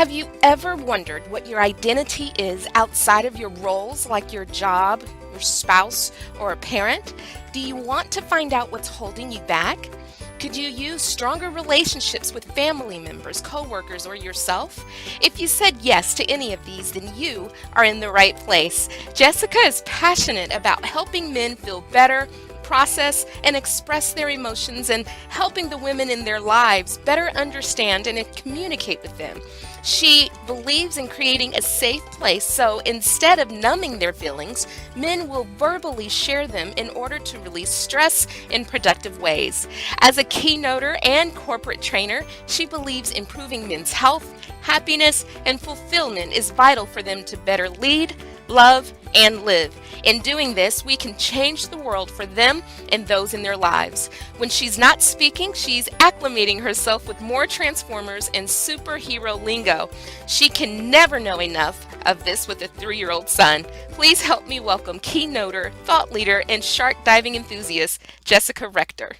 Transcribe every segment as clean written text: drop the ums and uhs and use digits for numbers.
Have you ever wondered what your identity is outside of your roles, like your job, your spouse, or a parent? Do you want to find out what's holding you back? Could you use stronger relationships with family members, coworkers, or yourself? If you said yes to any of these, then you are in the right place. Jessica is passionate about helping men feel better, process and express their emotions, and helping the women in their lives better understand and communicate with them. She believes in creating a safe place, so instead of numbing their feelings, men will verbally share them in order to release stress in productive ways. As a keynoter and corporate trainer, she believes improving men's health, happiness, and fulfillment is vital for them to better lead, love, and live. In doing this, we can change the world for them and those in their lives. When she's not speaking, she's acclimating herself with more transformers and superhero lingo. She can never know enough of this with a 3-year-old son. Please help me welcome keynoter, thought leader, and shark diving enthusiast, Jessica RECTOR.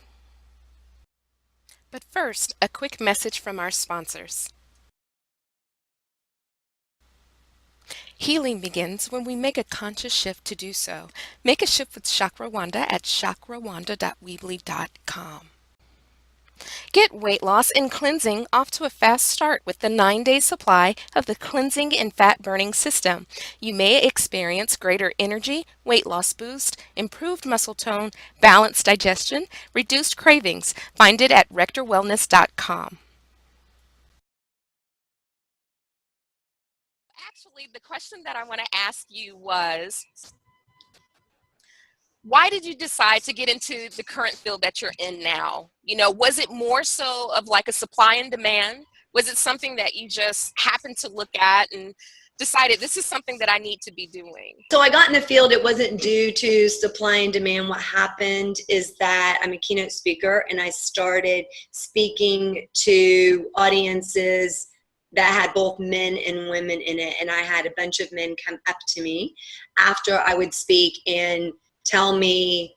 But first, a quick message from our sponsors. Healing begins when we make a conscious shift to do so. Make a shift with Chakra Wanda at chakrawanda.weebly.com. Get weight loss and cleansing off to a fast start with the 9-day supply of the Cleansing and Fat Burning System. You may experience greater energy, weight loss boost, improved muscle tone, balanced digestion, reduced cravings. Find it at rectorwellness.com. Actually, the question that I want to ask you was, why did you decide to get into the current field that you're in now? Was it more so of like a supply and demand? Was it something that you just happened to look at and decided this is something that I need to be doing? So I got in the field, it wasn't due to supply and demand. What happened is that I'm a keynote speaker and I started speaking to audiences that had both men and women in it. And I had a bunch of men come up to me after I would speak and tell me,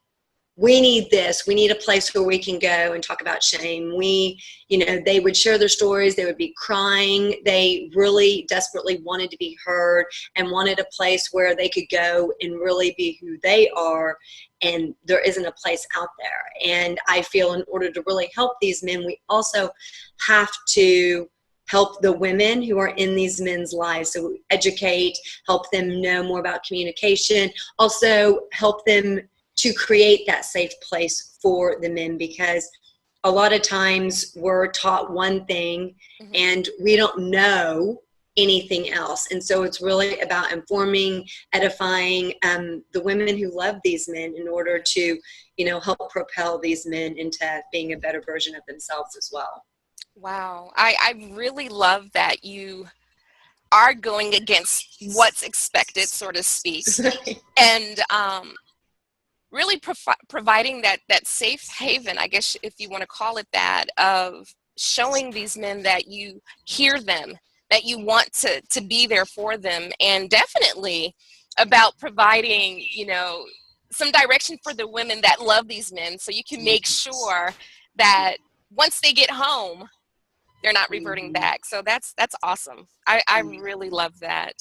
we need this, we need a place where we can go and talk about shame. They would share their stories, they would be crying. They really desperately wanted to be heard and wanted a place where they could go and really be who they are. And there isn't a place out there. And I feel in order to really help these men, we also have to help the women who are in these men's lives. So educate, help them know more about communication, also help them to create that safe place for the men, because a lot of times we're taught one thing and we don't know anything else. And so it's really about informing, edifying the women who love these men in order to, help propel these men into being a better version of themselves as well. Wow. I really love that you are going against what's expected, so to speak, and really providing that safe haven, I guess, if you want to call it that, of showing these men that you hear them, that you want to be there for them, and definitely about providing, some direction for the women that love these men, so you can make sure that once they get home, they're not reverting back. So that's awesome. I really love that.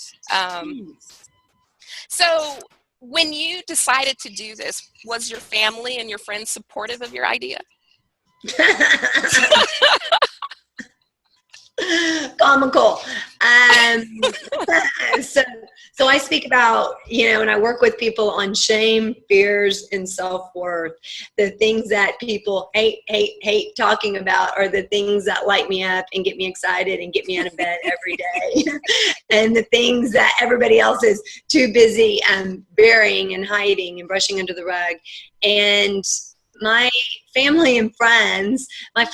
So when you decided to do this, was your family and your friends supportive of your idea? Comical. So I speak about, and I work with people on shame, fears, and self-worth. The things that people hate talking about are the things that light me up and get me excited and get me out of bed every day. And the things that everybody else is too busy burying and hiding and brushing under the rug. And my family and friends, I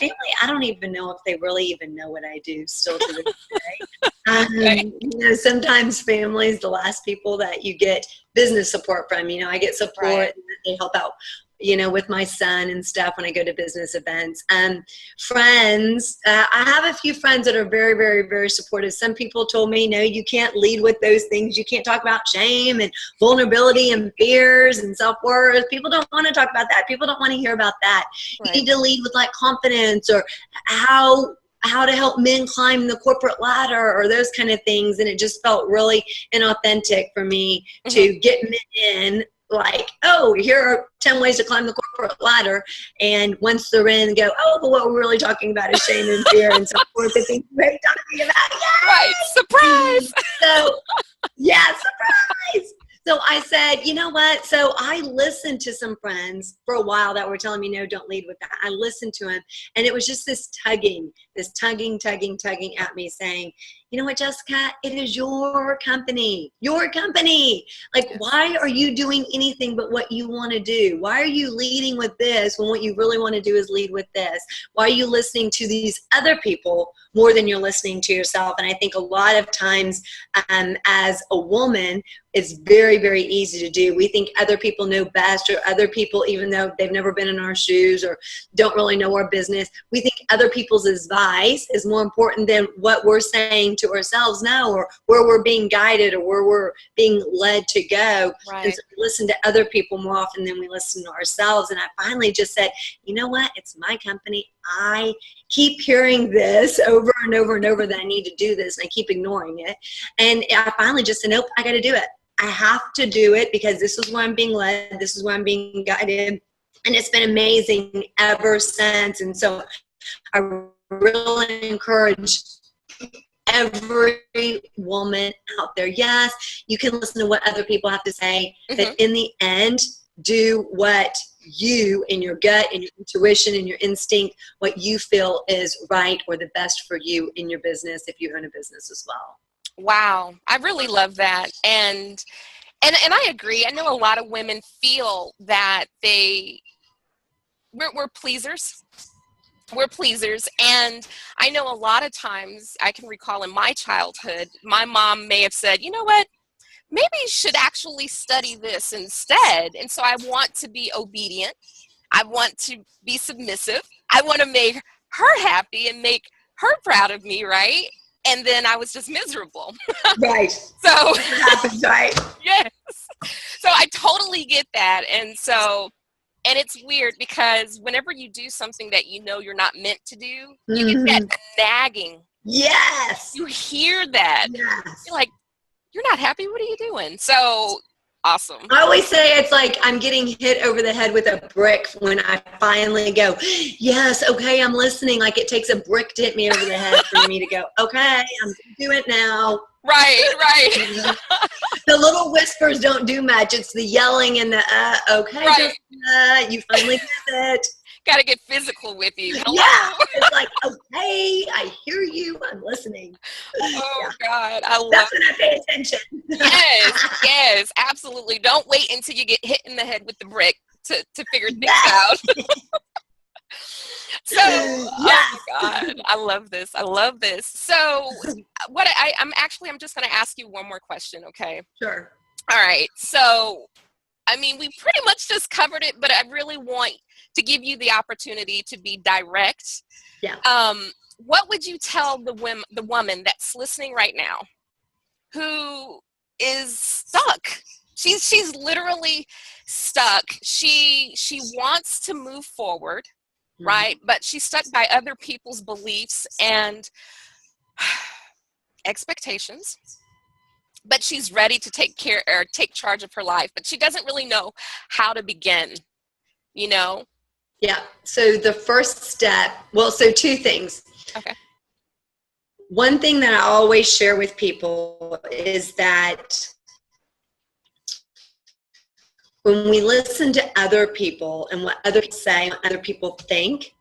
don't even know if they really even know what I do still to this day. Sometimes family is the last people that you get business support from. I get support, right. They help out, with my son and stuff when I go to business events. Friends, I have a few friends that are very, very, very supportive. Some people told me, no, you can't lead with those things. You can't talk about shame and vulnerability and fears and self-worth. People don't want to talk about that. People don't want to hear about that. Right. You need to lead with like confidence or how how to help men climb the corporate ladder or those kind of things. And it just felt really inauthentic for me to get men in like, oh, here are 10 ways to climb the corporate ladder. And once they're in, go, oh, but what we're really talking about is shame and fear and so forth. The things we're talking about. Yay! Right. Surprise. So, yeah, surprise. So I said, you know what? So I listened to some friends for a while that were telling me, no, don't lead with that. I listened to them. And it was just this tugging at me saying, you know what, Jessica, it is your company. Like, why are you doing anything but what you want to do? Why are you leading with this when what you really want to do is lead with this? Why are you listening to these other people more than you're listening to yourself? And I think a lot of times as a woman, it's very, very easy to do. We think other people know best, or other people, even though they've never been in our shoes or don't really know our business, we think other people's advice is more important than what we're saying to ourselves now, or where we're being guided, or where we're being led to go. Right. And so we listen to other people more often than we listen to ourselves. And I finally just said, you know what? It's my company. I keep hearing this over and over and over that I need to do this, and I keep ignoring it. And I finally just said, nope, I got to do it. I have to do it because this is where I'm being led. This is where I'm being guided. And it's been amazing ever since. And so I really encourage every woman out there. Yes, you can listen to what other people have to say, but in the end, do what you and your gut and your intuition and your instinct, what you feel is right or the best for you in your business if you own a business as well. Wow. I really love that. And I agree. I know a lot of women feel that we're pleasers. We're pleasers. And I know a lot of times, I can recall in my childhood, my mom may have said, you know what, maybe you should actually study this instead. And so I want to be obedient. I want to be submissive. I want to make her happy and make her proud of me, right? And then I was just miserable. Right. So that happens, right? Yes. So I totally get that. And it's weird because whenever you do something that you know you're not meant to do, you get that nagging. Yes. You hear that. Yes. You're like, you're not happy? What are you doing? So awesome. I always say it's like I'm getting hit over the head with a brick when I finally go, yes, okay, I'm listening. Like it takes a brick to hit me over the head for me to go, okay, I'm going to do it now. Right. The little whispers don't do much. It's the yelling and the, okay, right. You finally did it. Got to get physical with you. Hello? Yeah, it's like, okay, I hear you. I'm listening. Oh, God. I love That's when I pay attention. Yes, absolutely. Don't wait until you get hit in the head with the brick to figure things out. So, oh my God, I love this. So I'm just going to ask you one more question, okay? Sure. All right. So, I mean, we pretty much just covered it, but I really want to give you the opportunity to be direct. Yeah. What would you tell the woman that's listening right now who is stuck? She's literally stuck. She wants to move forward, right? But she's stuck by other people's beliefs and expectations. But she's ready to take charge of her life, but she doesn't really know how to begin, you know? Yeah. So the first step, so two things. Okay. One thing that I always share with people is that when we listen to other people and what other people say, what other people think,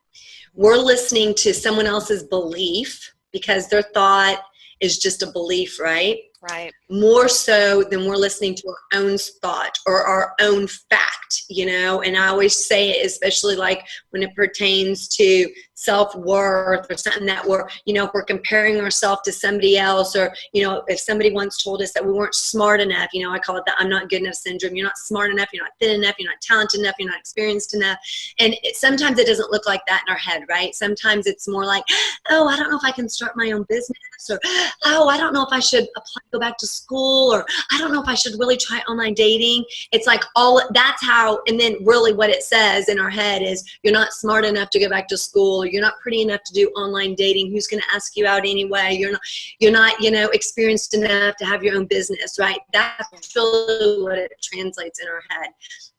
we're listening to someone else's belief because their thought is just a belief, right? Right. More so than we're listening to our own thought or our own fact, you know? And I always say it, especially like when it pertains to self-worth or something that if we're comparing ourselves to somebody else, or, if somebody once told us that we weren't smart enough, I call it the I'm not good enough syndrome. You're not smart enough. You're not thin enough. You're not talented enough. You're not experienced enough. And sometimes it doesn't look like that in our head, right? Sometimes it's more like, oh, I don't know if I can start my own business, or, oh, I don't know if I should apply go back to school, or I don't know if I should really try online dating. It's like that's how, and then really what it says in our head is, you're not smart enough to go back to school, or you're not pretty enough to do online dating. Who's going to ask you out anyway? You're not, experienced enough to have your own business, right? That's really what it translates in our head.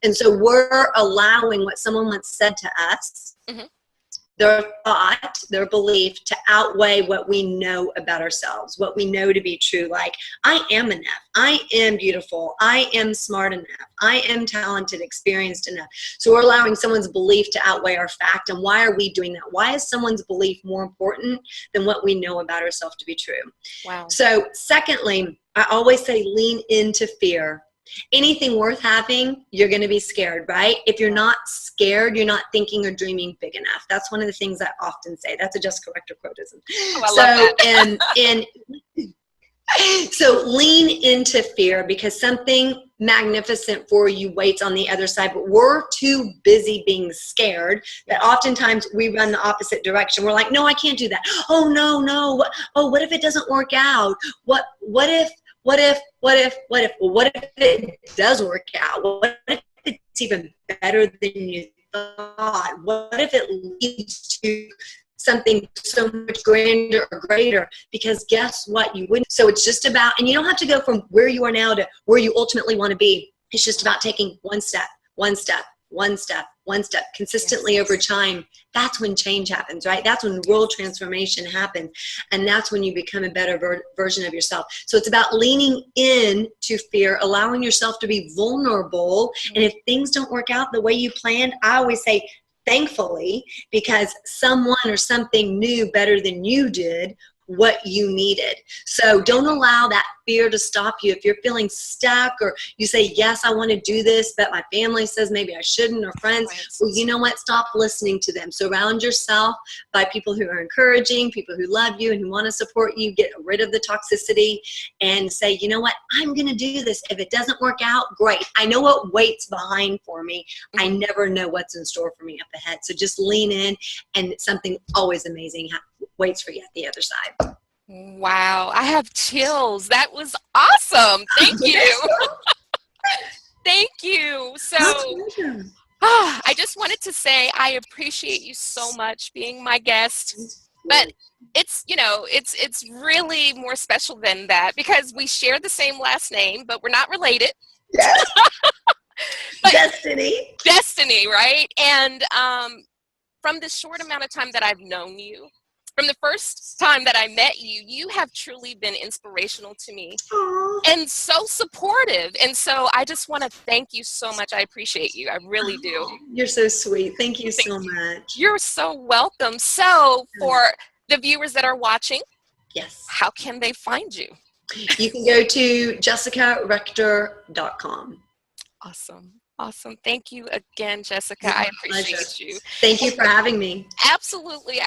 And so we're allowing what someone once said to us, Mm-hmm. their thought, their belief, to outweigh what we know about ourselves, what we know to be true. Like, I am enough. I am beautiful. I am smart enough. I am talented, experienced enough. So we're allowing someone's belief to outweigh our fact. And why are we doing that? Why is someone's belief more important than what we know about ourselves to be true? Wow. So secondly, I always say lean into fear. Anything worth having, you're going to be scared, right? If you're not scared, you're not thinking or dreaming big enough. That's one of the things I often say. That's a Just Corrector quotism. Oh, I love that. So lean into fear, because something magnificent for you waits on the other side. But we're too busy being scared that oftentimes we run the opposite direction. We're like, no, I can't do that. Oh, no. Oh, what if it doesn't work out? What if it does work out? What if it's even better than you thought? What if it leads to something so much grander or greater? Because guess what? You wouldn't. So it's just about, and you don't have to go from where you are now to where you ultimately want to be. It's just about taking one step consistently over time. That's when change happens, right? That's when world transformation happens. And that's when you become a better version of yourself. So it's about leaning in to fear, allowing yourself to be vulnerable. And if things don't work out the way you planned, I always say, thankfully, because someone or something knew better than you did what you needed. So don't allow that fear to stop you. If you're feeling stuck, or you say, yes, I want to do this, but my family says maybe I shouldn't, or friends, well, you know what? Stop listening to them. Surround yourself by people who are encouraging, people who love you and who want to support you. Get rid of the toxicity and say, you know what? I'm going to do this. If it doesn't work out, great. I know what waits behind for me. I never know what's in store for me up ahead. So just lean in, and something always amazing waits for you at the other side. Wow, I have chills. That was awesome. Thank you. Thank you. So, I just wanted to say I appreciate you so much being my guest. But it's really more special than that, because we share the same last name, but we're not related. Yes. But Destiny, right? And from the short amount of time that I've known you, from the first time that I met you, you have truly been inspirational to me. Aww. And so supportive. And so I just want to thank you so much. I appreciate you. I really do. You're so sweet. Thank you so much. You're so welcome. So for the viewers that are watching, yes, how can they find you? You can go to jessicarector.com. Awesome. Thank you again, Jessica. I appreciate you. Thank you for having me. Absolutely.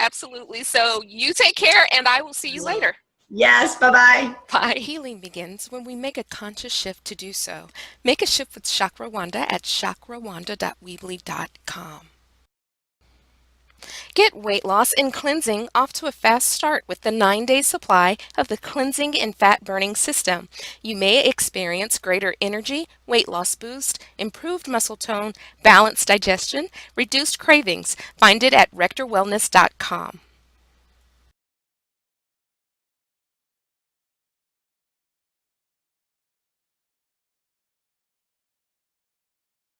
So you take care, and I will see you later. Yes, bye-bye. Bye. Healing begins when we make a conscious shift to do so. Make a shift with Chakra Wanda at chakrawanda.weebly.com. Get weight loss and cleansing off to a fast start with the 9-day supply of the Cleansing and Fat Burning System. You may experience greater energy, weight loss boost, improved muscle tone, balanced digestion, reduced cravings. Find it at rectorwellness.com.